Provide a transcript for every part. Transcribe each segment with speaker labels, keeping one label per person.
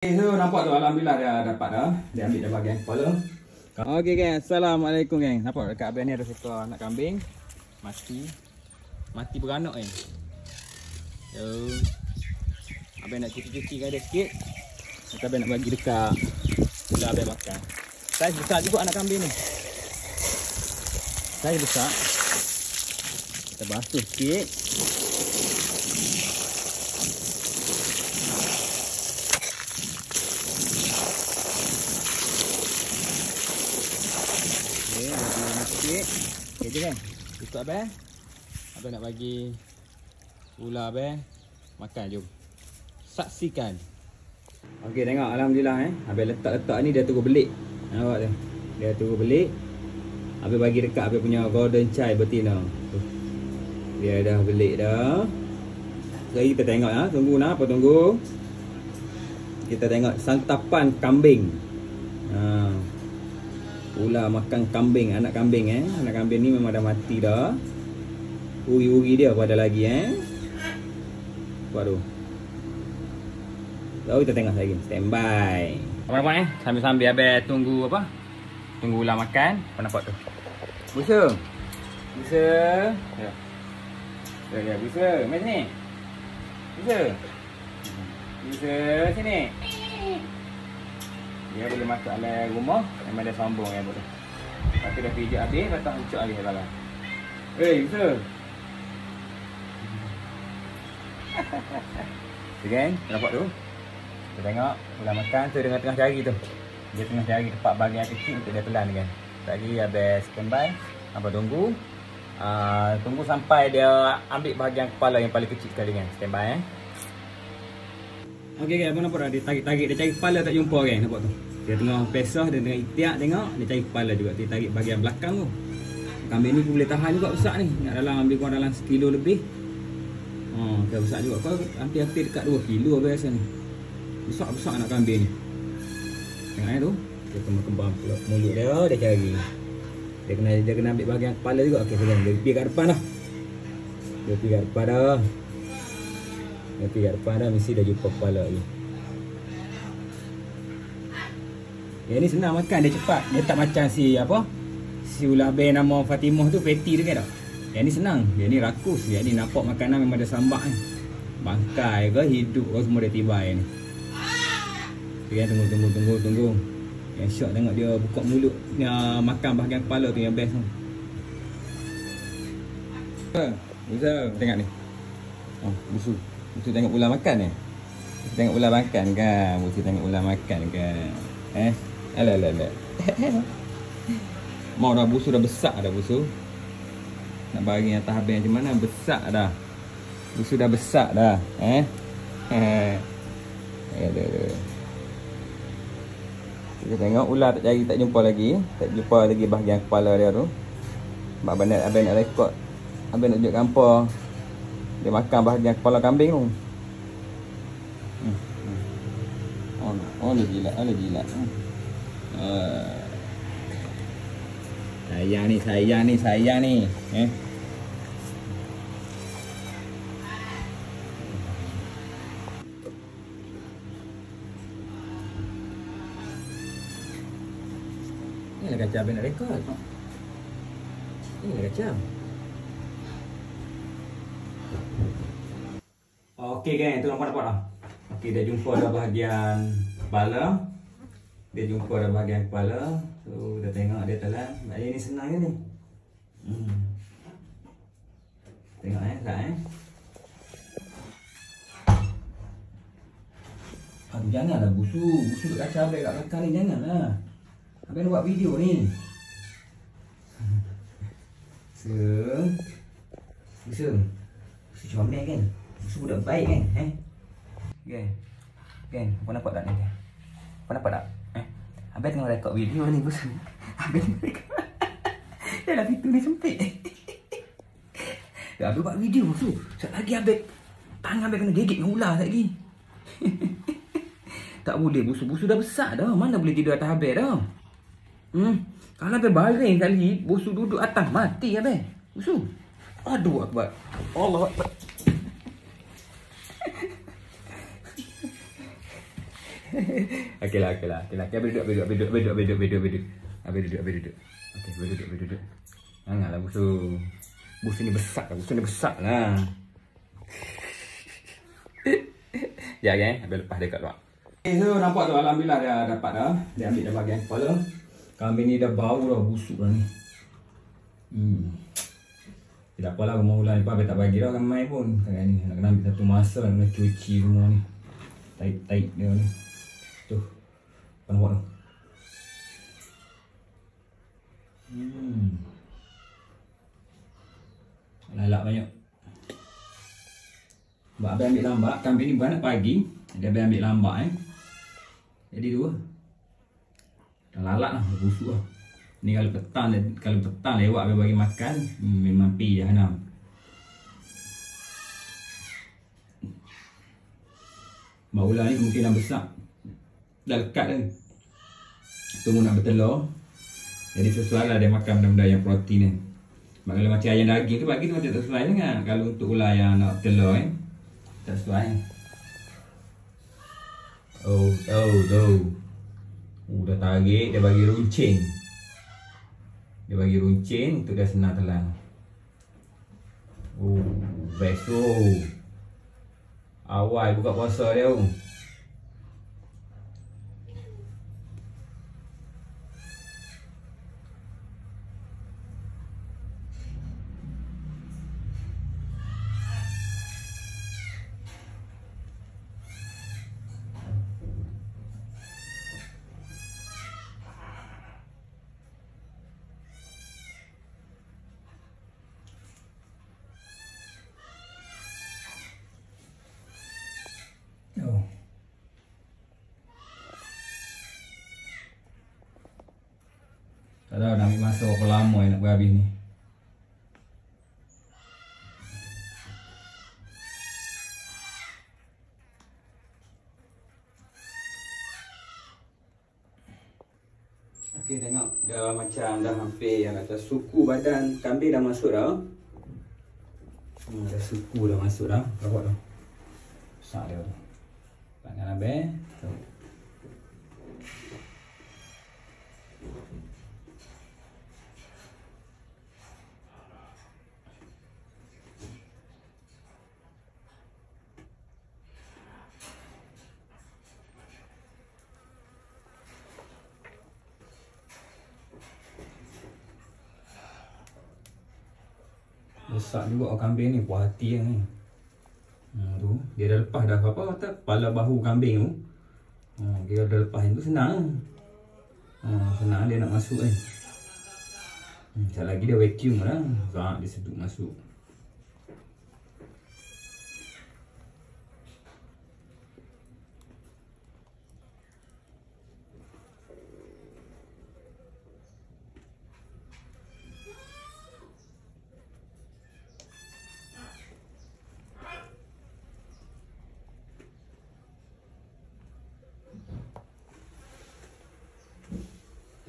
Speaker 1: So nampak tu, alhamdulillah dia dapat dah. Dia ambil dah bahagian kepala. Okey geng, assalamualaikum geng. Nampak dekat abang ni ada seekor anak kambing mati beranak geng. So abang nak cuci-cuci kan dia sikit. Kita abang nak bagi dekat bila abang makan. Saiz besar juga anak kambing ni. Saiz besar. Kita basuh sikit. Okey je kan? Ikut abang. Abang nak bagi ular abang makan, jom. Saksikan. Okey tengok, alhamdulillah abang letak ni dia terus belik. Nampak tu. Dia terus belik. Abang bagi dekat abang punya golden chai betina. Dia dah belik dah. Sekarang kita tengok tunggu apa tunggu. Kita tengok santapan kambing. Ular makan kambing, anak kambing Anak kambing ni memang dah mati dah. Uri-uri dia pada lagi Buat tu. Lalu kita tengok lagi. Standby. Apa-apa sambil-sambil abang tunggu apa? Tunggu ular makan. Apa nampak tu? Busa. Busa. Ya, busa. Mari sini. Busa. Busa sini. Dia boleh masuk dalam rumah. Memang dia sombong betul. Lepas tu dah pijak habis, lepas tu hancur habis dalam. Busa. Tu kan, nampak tu? Kita tengok ular makan tu dengan tengah cari tu. Dia tengah cari tempat bahagian kecil untuk dia telan kan. Lagi habis standby. Apa tunggu? Tunggu sampai dia ambil bahagian kepala yang paling kecil sekali kan. Standby Okey guys, apa nampak dah? Dia tarik-tarik, dia cari kepala tak jumpa kan, nampak tu. Dia tengah pesah, dia tengah ikhtiar tengok, dia cari kepala juga. Dia tarik bahagian belakang tu. Kambing ni pun boleh tahan juga besar ni. Nak dalam ambil kurang dalam 1 kilo lebih. Dia besar juga. Kau hampir-hampir dekat 2 kilo biasa ni. Besar-besar anak kambing ni. Tengok tu. Dia kembang mulut dia cari. Dia kena ambil bahagian kepala juga. Okey, sekarang dia pergi kat depan dah. Dia pergi kat depan dah. Nanti kat depan dah mesti dah jumpa kepala lagi. Yang ni senang makan, dia cepat. Dia tak macam si ular abang nama Fatimah tu fatty tu kan tak. Yang ni senang. Yang ni rakus. Yang ni nampak makanan memang ada sambak ni. Bangkai ke hidup ke semua dia tibai ni. Okay, tunggu. Yang syok tengok dia buka mulut makan bahagian kepala tu yang best tu. Bisa tengok ni. Busu. Busu tengok ular makan Tengok ular makan kan. Busu tengok ular makan kan. Alah. Mau dah busu dah besar dah busu. Nak bagi atas habis macam mana besar dah. Busu dah besar dah. Kita tengok ular tak cari, tak jumpa lagi. Tak jumpa lagi bahagian kepala dia tu. Sebab abang nak rekod. Abang nak tunjuk gambar dia makan bahagian kepala kambing tu. Dia jilat. Sayang ni. Ni lah kacau abang nak rekod. Ni lah kacau. Okey geng, tu nampak dah. Okey, dah jumpa dah bahagian kepala. So dah tengok dia telan. Ni senang je ni. Tengok tak Aduh, janganlah busu kat kacau abang kat belakang ni, janganlah. Abang nak buat video ni. Busu comel kan? Busu budak baik kan? Kan? Apa nampak tak ni? Apa nampak tak? Abang tengah rekod video ni busu. Abang tengah rekod. Dalam pintu ni sempit. Abang buat video busu. Sekejap lagi abang tangan abang kena gigit dengan ular lagi. Tak boleh busu dah besar dah. Mana boleh tidur atas abang dah. Kalau abang baring kali, busu duduk atas mati abang. Busu. Aduh akbar. Allah akbar. Okeylah. Okay, habis duduk. Habis duduk. Okey, habis duduk. Janganlah busu. Busu ni besar lah. Ya, geng. Habis lepas dekat luar. Okay, so nampak tu alhamdulillah dia dapat dah. Dia ambil dah bahagian kepala. Kambing ni dah bau dah, busuk dah ni. Tak apalah, rumah ular ni pun tak bagi dah ramai pun. Sekarang ni nak kena ambil satu masa, nak kena cuci semua ni. Taik dia ni. Tu. Apa nampak tu? Lalak banyak. Sebab abang ambil lambat, kambing ni bukan nak pagi. Dia abang ambil lambat Jadi tu lah. Dah lalak lah, busuk lah. Ni kalau petang lewat abang bagi makan, memang pi jahanam. Mak ular ni kemungkinan besar dah lekat dah. Tunggu nak bertelur. Jadi sesuai lah dia makan benda-benda yang protein ni. Kalau macam ayam daging tu bagi tu macam tak sesuai sangat. Kalau untuk ular yang nak telur tak sesuai. Oh, dah tarik, dia bagi runcing. Untuk dia senang telan. Oh, best tu. Awal buka puasa dia tu. Tak tahu nak ambil masa berapa lama nak buat habis ni. Okey, tengok dah macam dah hampir yang kata suku badan kambing dah masuk dah. Dah suku dah masuk dah. Nampak tu. Besar dia tu. Tangan abang. Besar juga kambing ni, puas hati ni. Tu, dia dah lepas dah apa kata kepala bahu kambing tu. Dia dah lepas tu senang. Senang dia nak masuk ni. Sekejap lagi dia vacuum lah. Dia sedut masuk.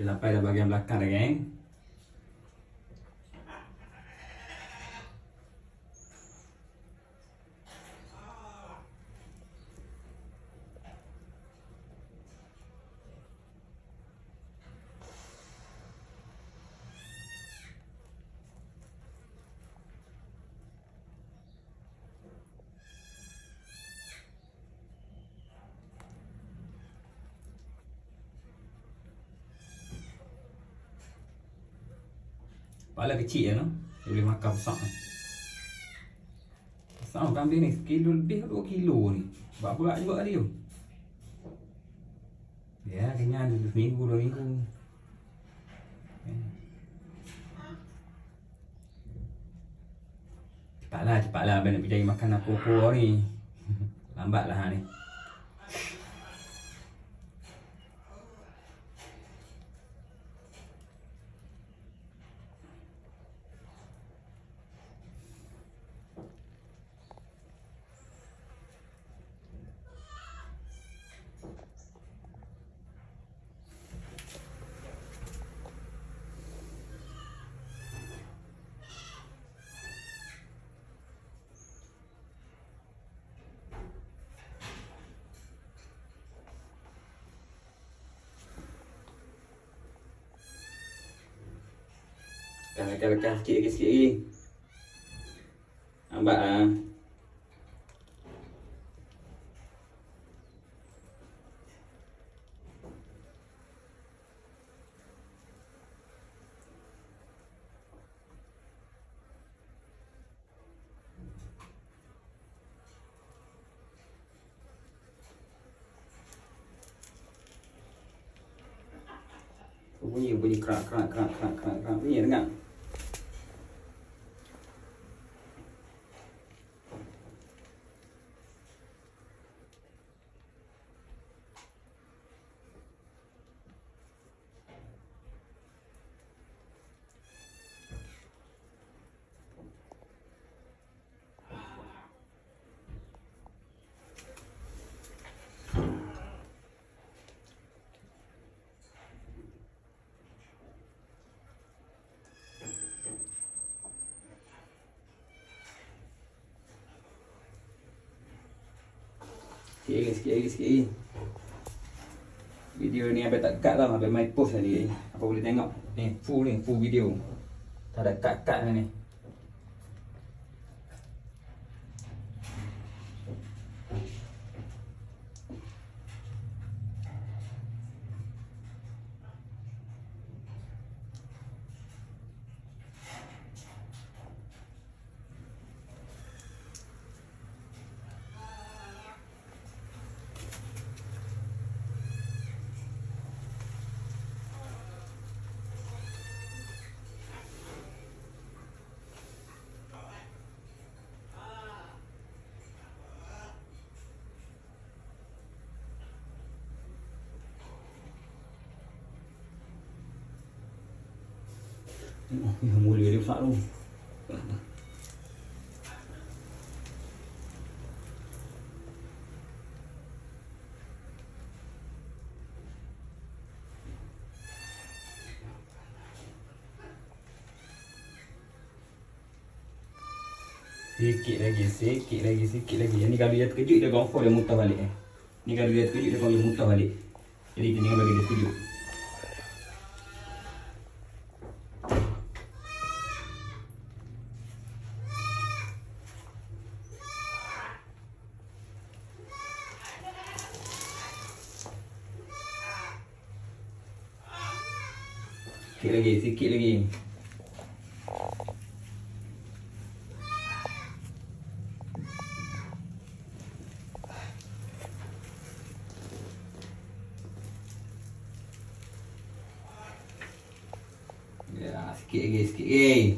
Speaker 1: Dia sampai dah bahagian belakang dah, geng. Kepala kecil je no. Dia boleh makan besar. Besar kambing ni 1 kilo lebih 2 kilo ni. Buat berat juga dia tu. Ya, kenyang 1 minggu 2 minggu. Cepatlah abang nak pergi cari makan apa-apa ni. Lambatlah ni. Tekan sikit lagi. Nampak ah. Bunyi kerak bunyi dengar. Sikit lagi. Video ni abang tak cut tau, abang main post tadi. Apa boleh tengok ni full video. Tak ada cut ni. Mulia dia besar tu. Sikit lagi. Ni kalau dia terkejut dia confirm dia muntah balik. Ni kalau dia terkejut dia confirm dia muntah balik. Jadi kita jangan bagi dia terkejut. Sikit lagi. Ya, sikit lagi.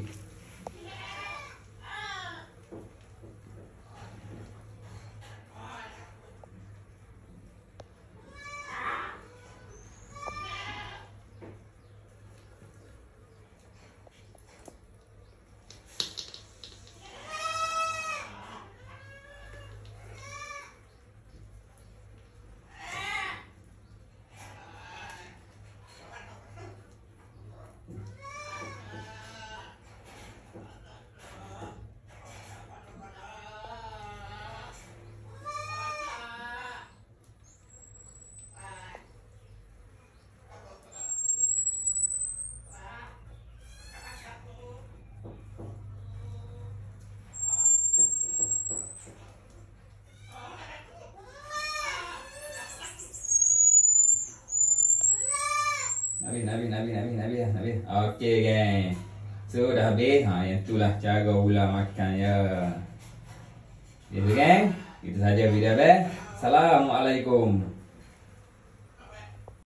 Speaker 1: Habis. Okey geng. So dah habis. Yang itulah cara ular makan ya. Gitu geng. Itu saja video abang. Assalamualaikum.